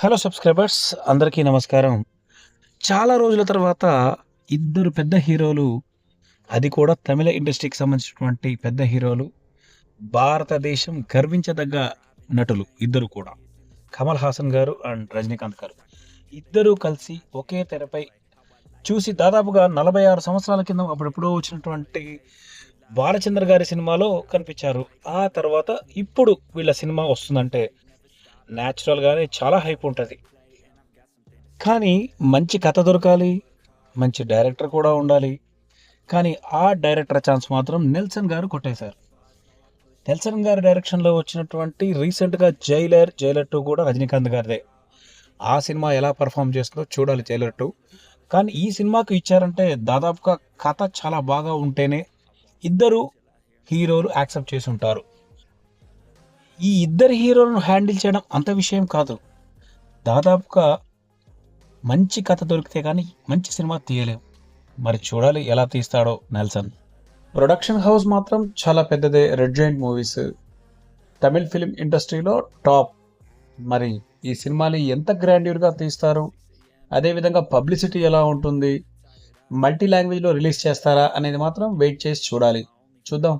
Hello subscribers, అందరికీ నమస్కారం. చాలా రోజుల తర్వాత ఇద్దరు పెద్ద హీరోలు, అది కూడా తమిళ ఇండస్ట్రీకి సంబంధించినటువంటి పెద్ద హీరోలు, భారతదేశం గర్వించదగ్గ నటులు ఇద్దరు కూడా. కమల్ హాసన్ గారు అండ్ రజనీకాంత్ గారు. ఇద్దరూ కలిసి ఒకే తెరపై చూసి దాదాపుగా 46 సంవత్సరాల కింద అప్పుడెప్పుడో వచ్చినటువంటి బాలచంద్ర గారి సినిమాలో కనిపించారు. ఆ తర్వాత ఇప్పుడు వీళ్ళ సినిమా వస్తుందంటే న్యాచురల్‌గానే చాలా హైప్ ఉంటది. కానీ మంచి కథ దొరకాలి. మంచి డైరెక్టర్ కూడా ఉండాలి. కానీ ఆ డైరెక్టర్ ఛాన్స్ మాత్రం నెల్సన్ గారు కొట్టేశారు. నెల్సన్ గారి డైరెక్షన్‌లో వచ్చినటువంటి రీసెంట్‌గా 'జైలర్', 'జైలర్ 2' కూడా రజనీకాంత్ గారిదే. ఆ సినిమా ఎలా పెర్ఫార్మ్ చేస్తుందో చూడాలి 'జైలర్ 2'. కానీ ఈ సినిమాకు ఇచ్చారంటే దాదాపుగా కథ చాలా బాగా ఉంటేనే ఇద్దరు హీరోలు యాక్సెప్ట్ చేసుంటారు. ఈ ఇద్దరు హీరోలను హ్యాండిల్ చేయడం అంత విషయం కాదు. దాదాపుగా మంచి కథ దొరికితే కానీ మంచి సినిమా తీయలేం. మరి చూడాలి ఎలా తీస్తాడో నెల్సన్. ప్రొడక్షన్ హౌస్ మాత్రం చాలా పెద్దదే. Red giant movies Tamil film ఇండస్ట్రీలో టాప్. మరి ఈ సినిమాని ఎంత గ్రాండ్యూర్గా తీస్తారు, అదేవిధంగా పబ్లిసిటీ ఎలా ఉంటుంది, మల్టీ లాంగ్వేజ్లో రిలీజ్ చేస్తారా అనేది మాత్రం వెయిట్ చేసి చూడాలి. చూద్దాం.